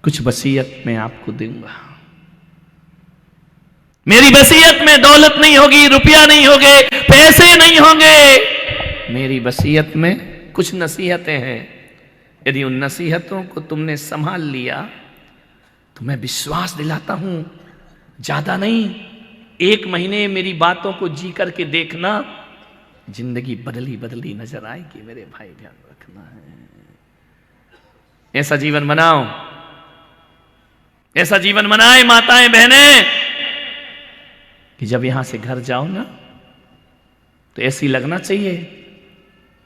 कुछ वसीयत मैं आपको दूंगा। मेरी वसीयत में दौलत नहीं होगी, रुपया नहीं होंगे, पैसे नहीं होंगे। मेरी वसीयत में कुछ नसीहतें हैं। यदि उन नसीहतों को तुमने संभाल लिया तो मैं विश्वास दिलाता हूं, ज्यादा नहीं, 1 महीने मेरी बातों को जी करके देखना, जिंदगी बदली बदली नजर आएगी। मेरे भाई ध्यान रखना है, ऐसा जीवन बनाओ, ऐसा जीवन बनाए माताएं बहनें कि जब यहां से घर जाओ ना तो ऐसी लगना चाहिए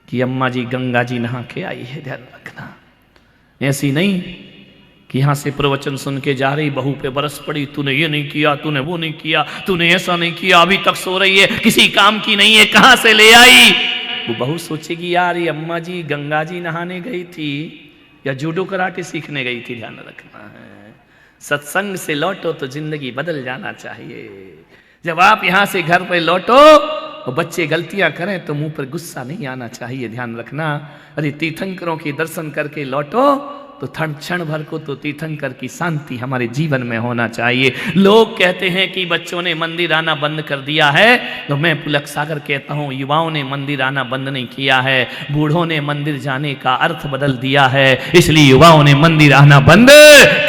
कि अम्मा जी गंगा जी नहा के आई है। ध्यान रखना, ऐसी नहीं कि यहां से प्रवचन सुन के जा रही, बहू पे बरस पड़ी, तूने ये नहीं किया, तूने वो नहीं किया, तूने ऐसा नहीं किया, अभी तक सो रही है, किसी काम की नहीं है, कहां से ले आई। वो बहू सोचेगी यार ये अम्मा जी गंगा जी नहाने गई थी या जूडो कराटे सीखने गई थी। ध्यान रखना है, सत्संग से लौटो तो जिंदगी बदल जाना चाहिए। जब आप यहां से घर पर लौटो और बच्चे गलतियां करें तो मुंह पर गुस्सा नहीं आना चाहिए। ध्यान रखना, अरे तीर्थंकरों के दर्शन करके लौटो तो क्षण भर को तो तीर्थंकर की शांति हमारे जीवन में होना चाहिए। लोग कहते हैं कि बच्चों ने मंदिर आना बंद कर दिया है, तो मैं पुलक सागर कहता हूं युवाओं ने मंदिर आना बंद नहीं किया है, बूढ़ों ने मंदिर जाने का अर्थ बदल दिया है, इसलिए युवाओं ने मंदिर आना बंद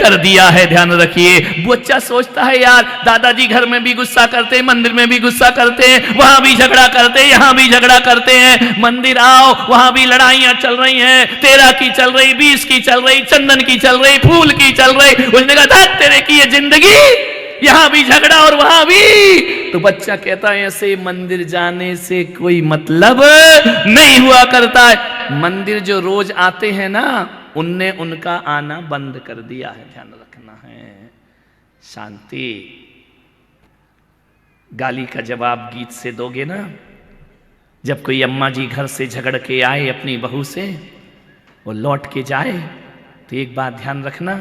कर दिया है। ध्यान रखिए, बच्चा सोचता है यार दादाजी घर में भी गुस्सा करते हैं, मंदिर में भी गुस्सा करते हैं, वहां भी झगड़ा करते हैं, यहां भी झगड़ा करते हैं, मंदिर आओ वहां भी लड़ाइयां चल रही हैं, 13 की चल रही, 20 की चल रही, चंदन की चल रही, फूल की चल रही। उसने कहा तेरे की ये जिंदगी, यहां भी झगड़ा और वहां भी। तो बच्चा कहता है ऐसे मंदिर जाने से कोई मतलब नहीं हुआ करता है। मंदिर जो रोज आते हैं ना, उनने उनका आना बंद कर दिया है। ध्यान रखना है, शांति। गाली का जवाब गीत से दोगे ना। जब कोई अम्मा जी घर से झगड़ के आए अपनी बहू से, वो लौट के जाए तो एक बात ध्यान रखना,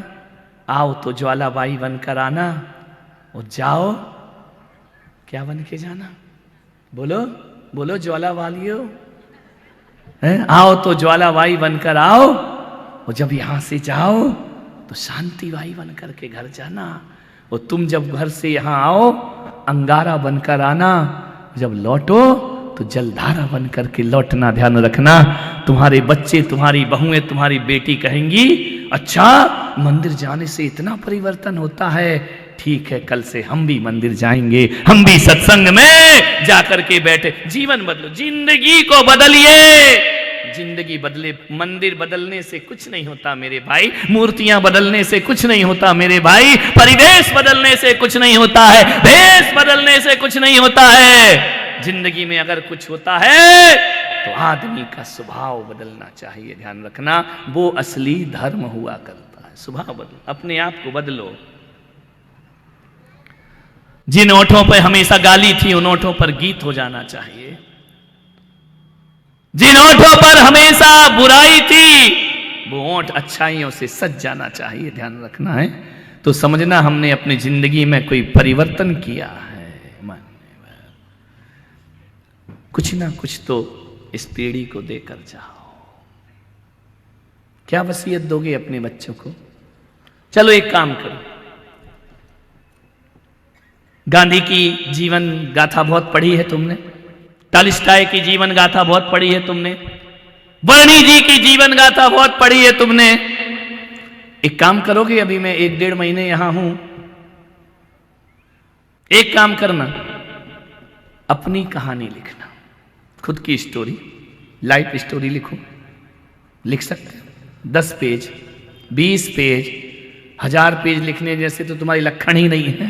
आओ तो ज्वालाबाई बनकर आना और जाओ क्या बन के जाना। बोलो बोलो ज्वाला वालियो, आओ तो ज्वालाबाई बनकर आओ, और जब यहां से जाओ तो शांतिबाई बनकर के घर जाना। और तुम जब घर से यहां आओ अंगारा बनकर आना, जब लौटो तो जलधारा बन करके लौटना। ध्यान रखना, तुम्हारे बच्चे, तुम्हारी बहुएं, तुम्हारी बेटी कहेंगी अच्छा मंदिर जाने से इतना परिवर्तन होता है, ठीक है कल से हम भी मंदिर जाएंगे, हम भी सत्संग में जाकर के बैठे। जीवन बदलो, जिंदगी को बदलिए। जिंदगी बदले, मंदिर बदलने से कुछ नहीं होता मेरे भाई, मूर्तियां बदलने से कुछ नहीं होता मेरे भाई, परिवेश बदलने से कुछ नहीं होता है, भेष बदलने से कुछ नहीं होता है। जिंदगी में अगर कुछ होता है तो आदमी का स्वभाव बदलना चाहिए। ध्यान रखना, वो असली धर्म हुआ करता है। स्वभाव बदलो, अपने आप को बदलो। जिन ओठों पर हमेशा गाली थी उन ओठों पर गीत हो जाना चाहिए। जिन ओठों पर हमेशा बुराई थी वो ओठ अच्छाइयों से सज जाना चाहिए। ध्यान रखना है, तो समझना हमने अपनी जिंदगी में कोई परिवर्तन किया है। कुछ ना कुछ तो इस पीढ़ी को देकर जाओ। क्या वसीयत दोगे अपने बच्चों को? चलो एक काम करो, गांधी की जीवन गाथा बहुत पढ़ी है तुमने, टॉल्स्टॉय की जीवन गाथा बहुत पढ़ी है तुमने, वर्णी जी की जीवन गाथा बहुत पढ़ी है तुमने। एक काम करोगे, अभी मैं 1-1.5 महीने यहां हूं, एक काम करना, अपनी कहानी लिखना, खुद की स्टोरी, लाइफ स्टोरी लिखो। लिख सकते हो 10 पेज, 20 पेज, 1000 पेज लिखने जैसे तो तुम्हारी लक्षण ही नहीं है।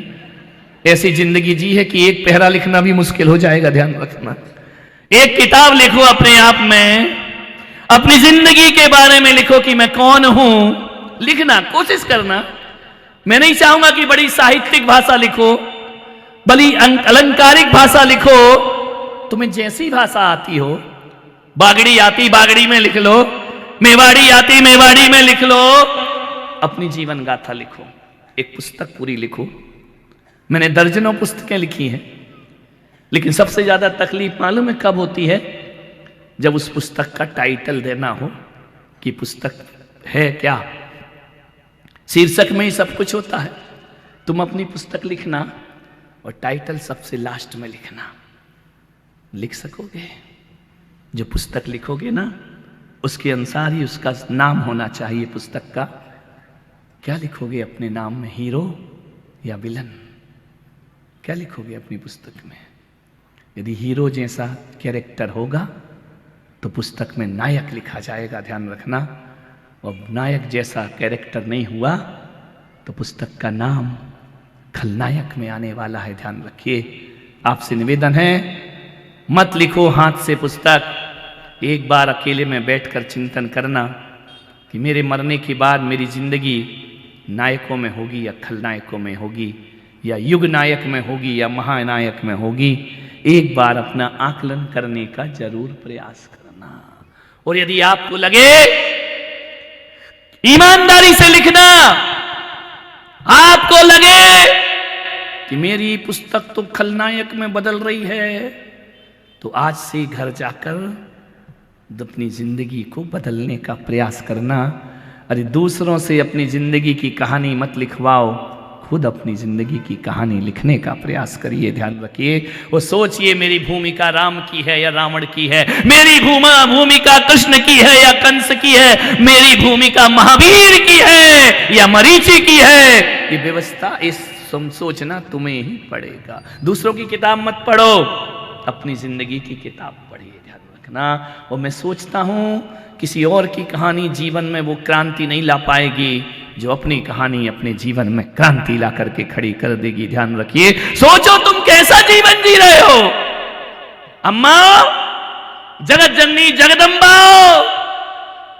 ऐसी जिंदगी जी है कि एक पहरा लिखना भी मुश्किल हो जाएगा। ध्यान रखना, एक किताब लिखो अपने आप में, अपनी जिंदगी के बारे में लिखो कि मैं कौन हूं। लिखना कोशिश करना, मैं नहीं चाहूंगा कि बड़ी साहित्यिक भाषा लिखो, बड़ी अलंकारिक भाषा लिखो, तुम्हें जैसी भाषा आती हो, बागड़ी आती बागड़ी में लिख लो, मेवाड़ी आती मेवाड़ी में लिख लो, अपनी जीवन गाथा लिखो, एक पुस्तक पूरी लिखो। मैंने दर्जनों पुस्तकें लिखी हैं, लेकिन सबसे ज्यादा तकलीफ मालूम है कब होती है? जब उस पुस्तक का टाइटल देना हो कि पुस्तक है क्या। शीर्षक में ही सब कुछ होता है। तुम अपनी पुस्तक लिखना और टाइटल सबसे लास्ट में लिखना। लिख सकोगे? जो पुस्तक लिखोगे ना उसके अनुसार ही उसका नाम होना चाहिए पुस्तक का। क्या लिखोगे अपने नाम में, हीरो या विलन? क्या लिखोगे अपनी पुस्तक में? यदि हीरो जैसा कैरेक्टर होगा तो पुस्तक में नायक लिखा जाएगा, ध्यान रखना। और नायक जैसा कैरेक्टर नहीं हुआ तो पुस्तक का नाम खलनायक में आने वाला है, ध्यान रखिए। आपसे निवेदन है, मत लिखो हाथ से पुस्तक। एक बार अकेले में बैठकर चिंतन करना कि मेरे मरने के बाद मेरी जिंदगी नायकों में होगी या खलनायकों में होगी, या युग नायक में होगी या महानायक में होगी। एक बार अपना आकलन करने का जरूर प्रयास करना। और यदि आपको लगे ईमानदारी से लिखना, आपको लगे कि मेरी पुस्तक तो खलनायक में बदल रही है, तो आज से घर जाकर अपनी जिंदगी को बदलने का प्रयास करना। अरे दूसरों से अपनी जिंदगी की कहानी मत लिखवाओ, खुद अपनी जिंदगी की कहानी लिखने का प्रयास करिए, ध्यान रखिए। वो सोचिए मेरी भूमिका राम की है या रावण की है, मेरी भूमिका कृष्ण की है या कंस की है, मेरी भूमिका महावीर की है या मरीचि की है। ये व्यवस्था, इस सोचना तुम्हें ही पड़ेगा। दूसरों की किताब मत पढ़ो, अपनी जिंदगी की किताब पढ़िए, ध्यान रखना। और मैं सोचता हूं किसी और की कहानी जीवन में वो क्रांति नहीं ला पाएगी जो अपनी कहानी अपने जीवन में क्रांति ला करके खड़ी कर देगी, ध्यान रखिए। सोचो तुम कैसा जीवन जी रहे हो। अम्मा, जगत जननी जगदम्बा,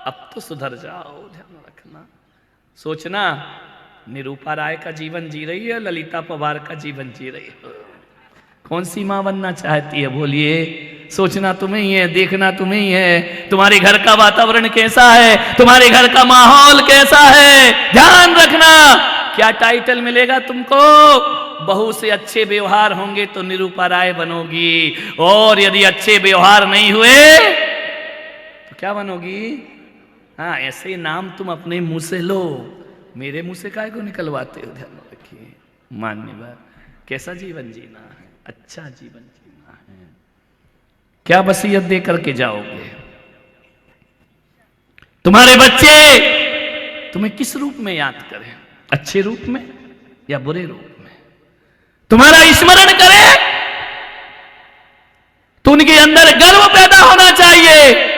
अब तो सुधर जाओ, ध्यान रखना। सोचना निरूपा राय का जीवन जी रही है, ललिता पवार का जीवन जी रही है। कौन सी मां बनना चाहती है बोलिए? सोचना तुम्हें ही है, देखना तुम्हें ही है। तुम्हारे घर का वातावरण कैसा है, तुम्हारे घर का माहौल कैसा है, ध्यान रखना। क्या टाइटल मिलेगा तुमको? बहू से अच्छे व्यवहार होंगे तो निरूपा राय बनोगी, और यदि अच्छे व्यवहार नहीं हुए तो क्या बनोगी? हाँ, ऐसे नाम तुम अपने मुंह से लो, मेरे मुंह से काहे को निकलवाते हो? ध्यान रखिए। मान्यवर, कैसा जीवन जीना है? अच्छा जीवन जीना है। क्या वसीयत दे करके जाओगे? तुम्हारे बच्चे तुम्हें किस रूप में याद करें? अच्छे रूप में या बुरे रूप में? तुम्हारा स्मरण करें तो उनके अंदर गर्व पैदा होना चाहिए।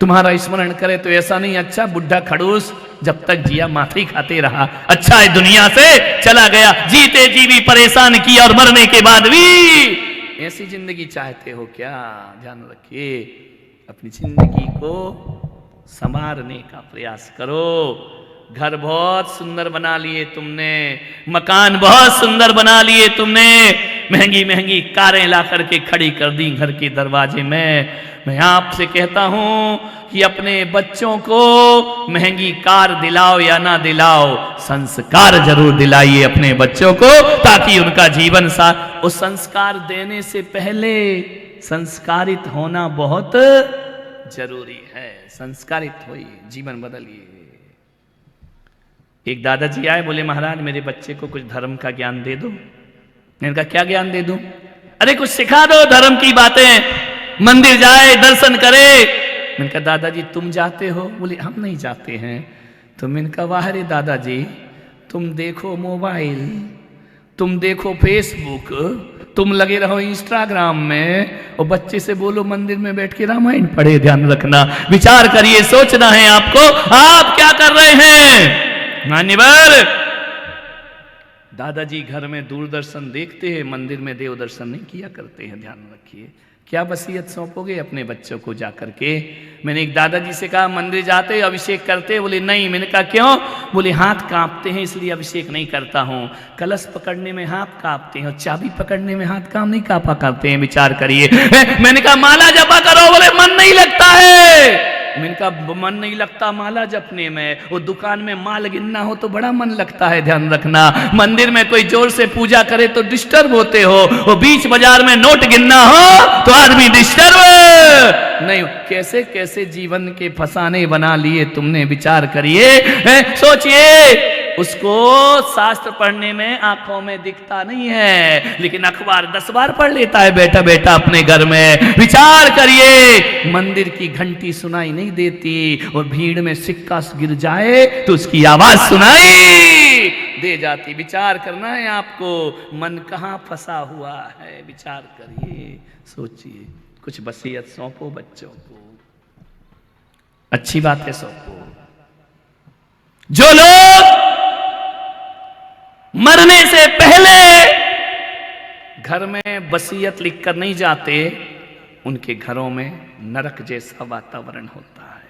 तुम्हारा स्मरण करे तो ऐसा नहीं अच्छा बुढ़ा खड़ूस जब तक जिया माफी खाते रहा, अच्छा है दुनिया से चला गया, जीते जी भी परेशान किया और मरने के बाद भी। ऐसी जिंदगी चाहते हो क्या? ध्यान रखिए, अपनी जिंदगी को संवारने का प्रयास करो। घर बहुत सुंदर बना लिए तुमने, मकान बहुत सुंदर बना लिए तुमने, महंगी महंगी कारें ला करके खड़ी कर दी घर के दरवाजे में। मैं आपसे कहता हूं कि अपने बच्चों को महंगी कार दिलाओ या ना दिलाओ, संस्कार जरूर दिलाइए अपने बच्चों को, ताकि उनका जीवन उस संस्कार देने से पहले संस्कारित होना बहुत जरूरी है। संस्कारित होइए, जीवन बदलिए। एक दादाजी आए, बोले महाराज मेरे बच्चे को कुछ धर्म का ज्ञान दे दो। मैंने कहा क्या ज्ञान दे दूं? अरे कुछ सिखा दो धर्म की बातें, मंदिर जाए दर्शन करे। मैंने कहा दादाजी तुम जाते हो? बोले हम नहीं जाते हैं। तो मैंने कहा वाह रे दादाजी, तुम देखो मोबाइल, तुम देखो फेसबुक, तुम लगे रहो इंस्टाग्राम में, और बच्चे से बोलो मंदिर में बैठ के रामायण पढ़े। ध्यान रखना, विचार करिए, सोचना है आपको आप क्या कर रहे हैं। मान्यवर, दादाजी घर में दूरदर्शन देखते हैं, मंदिर में देव दर्शन नहीं किया करते हैं, ध्यान रखिए। क्या वसीयत सौंपोगे अपने बच्चों को जाकर के? मैंने एक दादाजी से कहा मंदिर जाते अभिषेक करते? बोले नहीं। मैंने कहा क्यों? बोले हाथ कांपते हैं इसलिए अभिषेक नहीं करता हूं। कलश पकड़ने में हाथ कांपते हैं और चाबी पकड़ने में हाथ काम नहीं कांपा करते हैं, विचार करिए। मैंने कहा माला जपा करो। बोले मन नहीं लगता है। इनका मन नहीं लगता माला जपने में, वो दुकान में माल गिनना हो तो बड़ा मन लगता है, ध्यान रखना। मंदिर में कोई जोर से पूजा करे तो डिस्टर्ब होते हो, वो बीच बाजार में नोट गिनना हो तो आदमी डिस्टर्ब नहीं। कैसे कैसे जीवन के फसाने बना लिए तुमने, विचार करिए, सोचिए। उसको शास्त्र पढ़ने में आंखों में दिखता नहीं है, लेकिन अखबार 10 बार पढ़ लेता है बैठा बैठा अपने घर में। विचार करिए, मंदिर की घंटी सुनाई नहीं देती और भीड़ में सिक्का गिर जाए तो उसकी आवाज सुनाई दे जाती। विचार करना है आपको, मन कहां फंसा हुआ है, विचार करिए, सोचिए। कुछ वसीयत सौंपो बच्चों को, अच्छी बात है सौंपो। जो लोग मरने से पहले घर में वसीयत लिखकर नहीं जाते, उनके घरों में नरक जैसा वातावरण होता है।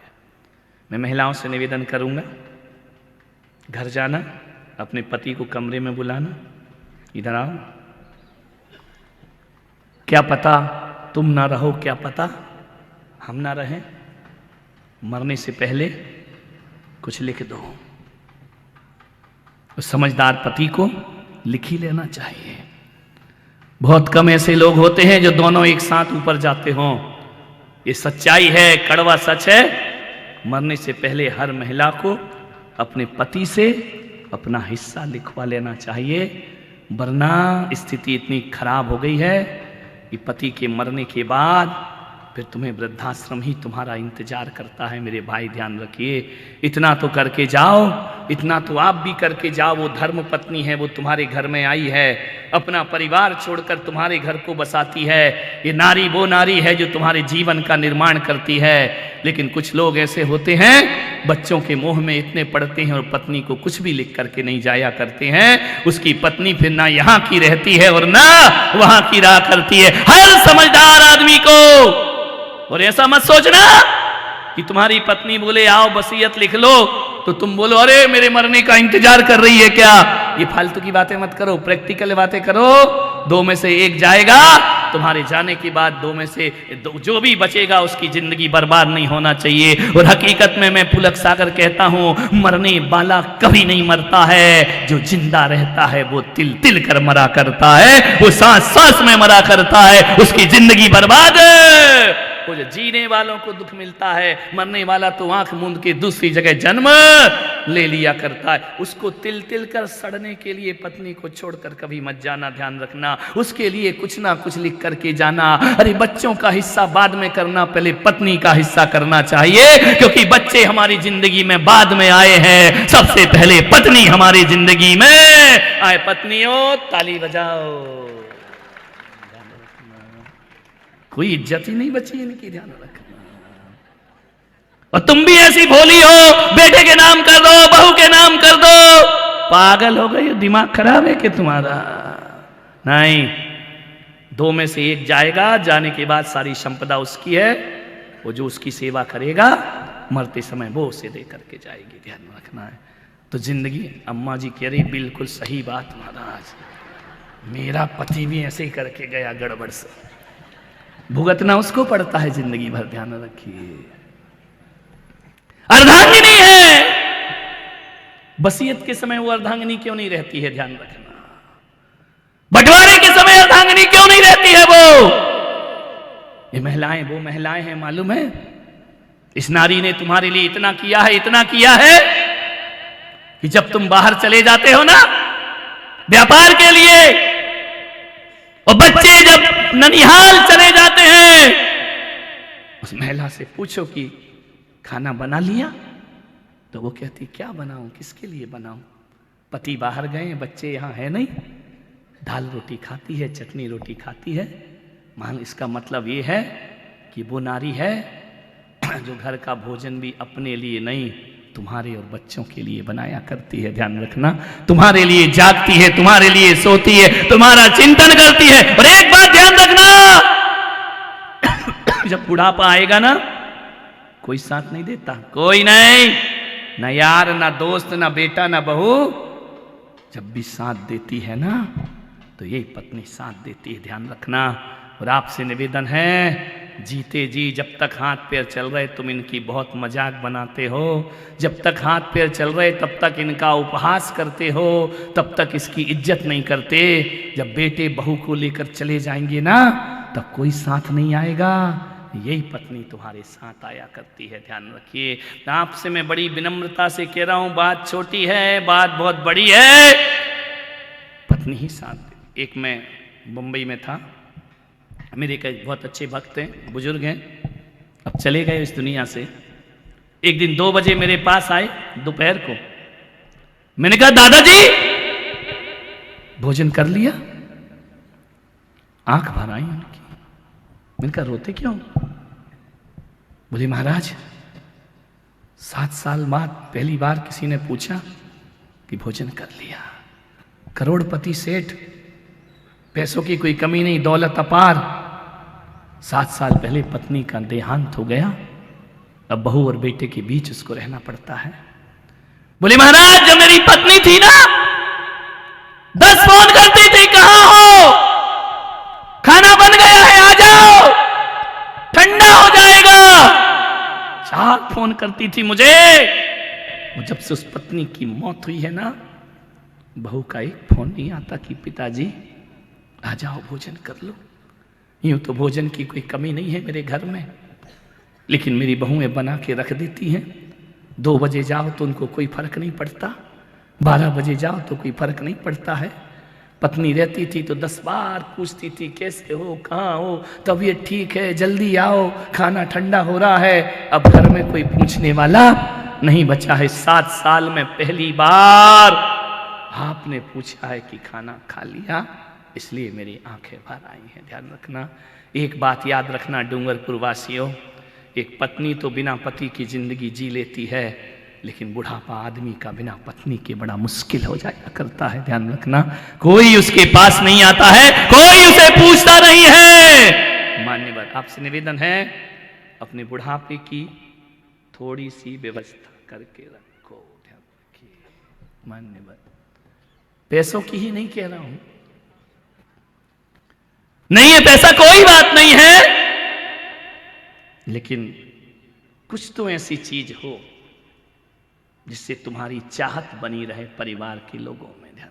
मैं महिलाओं से निवेदन करूंगा, घर जाना, अपने पति को कमरे में बुलाना, इधर आओ। क्या पता तुम ना रहो, क्या पता हम ना रहें, मरने से पहले कुछ लिख दो। उस समझदार पति को लिख ही लेना चाहिए। बहुत कम ऐसे लोग होते हैं जो दोनों एक साथ ऊपर जाते हों। ये सच्चाई है, कड़वा सच है। मरने से पहले हर महिला को अपने पति से अपना हिस्सा लिखवा लेना चाहिए, वरना स्थिति इतनी खराब हो गई है कि पति के मरने के बाद फिर तुम्हें वृद्धाश्रम ही तुम्हारा इंतजार करता है। मेरे भाई ध्यान रखिए, इतना तो करके जाओ, इतना तो आप भी करके जाओ। वो धर्म पत्नी है, वो तुम्हारे घर में आई है, अपना परिवार छोड़कर तुम्हारे घर को बसाती है। ये नारी वो नारी है जो तुम्हारे जीवन का निर्माण करती है। लेकिन कुछ लोग ऐसे होते हैं, बच्चों के मोह में इतने पड़ते हैं और पत्नी को कुछ भी लिख करके नहीं जाया करते हैं। उसकी पत्नी फिर ना यहाँ की रहती है और ना वहां की रहा करती है। हर समझदार आदमी को, और ऐसा मत सोचना कि तुम्हारी पत्नी बोले आओ वसीयत लिख लो तो तुम बोलो अरे मेरे मरने का इंतजार कर रही है क्या। ये फालतू की बातें मत करो, प्रैक्टिकल बातें करो। 2 में से 1 जाएगा, तुम्हारे जाने के बाद 2 में से जो भी बचेगा उसकी जिंदगी बर्बाद नहीं होना चाहिए। और हकीकत में मैं पुलक सागर कहता हूं, मरने वाला कभी नहीं मरता है, जो जिंदा रहता है वो तिल तिल कर मरा करता है, वो सांस सांस में मरा करता है, उसकी जिंदगी बर्बाद है। वो जो जीने वालों को दुख मिलता है, मरने वाला तो आंख मूंद के दूसरी जगह जन्म ले लिया करता है। उसको तिल तिल कर सड़ने के लिए पत्नी को छोड़कर कभी मत जाना, ध्यान रखना। उसके लिए कुछ ना कुछ लिख करके जाना। अरे बच्चों का हिस्सा बाद में करना, पहले पत्नी का हिस्सा करना चाहिए, क्योंकि बच्चे हमारी जिंदगी में बाद में आए हैं, सबसे पहले पत्नी हमारी जिंदगी में आए। पत्नियों ताली बजाओ, कोई इज्जत ही नहीं बची इनकी, ध्यान रखना। और तुम भी ऐसी भोली हो, बेटे के नाम कर दो, बहू के नाम कर दो। पागल हो गई, दिमाग खराब है कि तुम्हारा? नहीं, 2 में से 1 जाएगा, जाने के बाद सारी संपदा उसकी है। वो जो उसकी सेवा करेगा मरते समय वो उसे दे करके जाएगी, ध्यान रखना है। तो जिंदगी, अम्मा जी कह रही बिल्कुल सही बात महाराज, मेरा पति भी ऐसे ही करके गया गड़बड़ से, भुगतना उसको पड़ता है जिंदगी भर, ध्यान रखिए। अर्धांगिनी है, वसीयत के समय वो अर्धांगिनी क्यों नहीं रहती है, ध्यान रखना। बंटवारे के समय अर्धांगिनी क्यों नहीं रहती है वो? ये महिलाएं वो महिलाएं हैं, मालूम है? इस नारी ने तुम्हारे लिए इतना किया है, इतना किया है कि जब तुम बाहर चले जाते हो ना व्यापार के लिए, और बच्चे जब ननिहाल चले जाते हैं, उस महिला से पूछो कि खाना बना लिया, तो वो कहती क्या बनाऊं, किसके लिए बनाऊं? पति बाहर गए, बच्चे यहां है नहीं, दाल रोटी खाती है, चटनी रोटी खाती है। मान इसका मतलब ये है कि वो नारी है जो घर का भोजन भी अपने लिए नहीं, तुम्हारे और बच्चों के लिए बनाया करती है, ध्यान रखना। तुम्हारे लिए जागती है, तुम्हारे लिए सोती है, तुम्हारा चिंतन करती है। और एक बात ध्यान रखना, जब बुढ़ापा आएगा ना, कोई साथ नहीं देता, कोई नहीं, ना यार, ना दोस्त, ना बेटा, ना बहू। जब भी साथ देती है ना, तो यही पत्नी साथ देती है, ध्यान रखना। और आपसे निवेदन है, जीते जी जब तक हाथ पैर चल रहे तुम इनकी बहुत मजाक बनाते हो, जब तक हाथ पैर चल रहे तब तक इनका उपहास करते हो, तब तक इसकी इज्जत नहीं करते। जब बेटे बहू को लेकर चले जाएंगे ना तब कोई साथ नहीं आएगा। यही पत्नी तुम्हारे साथ आया करती है, ध्यान रखिए। आपसे मैं बड़ी विनम्रता से कह रहा हूं, बात छोटी है, बात बहुत बड़ी है। पत्नी ही साथ। एक मैं मुंबई में था, मेरे एक बहुत अच्छे भक्त हैं, बुजुर्ग हैं, अब चले गए इस दुनिया से। एक दिन 2 बजे मेरे पास आए दोपहर को। मैंने कहा दादाजी भोजन कर लिया? आंख भर आई उनकी। मैंने कहा रोते क्यों? बोले महाराज 7 साल बाद पहली बार किसी ने पूछा कि भोजन कर लिया। करोड़पति सेठ, पैसों की कोई कमी नहीं, दौलत अपार। 7 साल पहले पत्नी का देहांत हो गया, अब बहू और बेटे के बीच उसको रहना पड़ता है। बोले महाराज जब मेरी पत्नी थी ना 10 फोन करती थी, कहां हो, खाना बन गया है आ जाओ, ठंडा हो जाएगा। 4 फोन करती थी मुझे। और जब से उस पत्नी की मौत हुई है ना, बहू का एक फोन नहीं आता कि पिताजी आ जाओ भोजन कर लो। यूं तो भोजन की कोई कमी नहीं है मेरे घर में, लेकिन मेरी बहुएं बना के रख देती हैं। 2 बजे जाओ तो उनको कोई फर्क नहीं पड़ता, 12 बजे जाओ तो कोई फर्क नहीं पड़ता है। पत्नी रहती थी तो 10 बार पूछती थी कैसे हो, कहाँ हो, तबीयत ठीक है, जल्दी आओ, खाना ठंडा हो रहा है। अब घर में कोई पूछने वाला नहीं बचा है। 7 साल में पहली बार आपने पूछा है कि खाना खा लिया, इसलिए मेरी आंखें भर आई हैं। ध्यान रखना, एक बात याद रखना डूंगरपुर वासियों, एक पत्नी तो बिना पति की जिंदगी जी लेती है, लेकिन बुढ़ापा आदमी का बिना पत्नी के बड़ा मुश्किल हो जाया करता है। ध्यान रखना, कोई उसके पास नहीं आता है, कोई उसे पूछता नहीं है। मान्यवर आपसे निवेदन है, अपने बुढ़ापे की थोड़ी सी व्यवस्था करके रखो। ध्यान रखिए मान्यवर, पैसों की ही नहीं कह रहा हूं, नहीं है पैसा कोई बात नहीं है, लेकिन कुछ तो ऐसी चीज हो जिससे तुम्हारी चाहत बनी रहे परिवार के लोगों में। ध्यान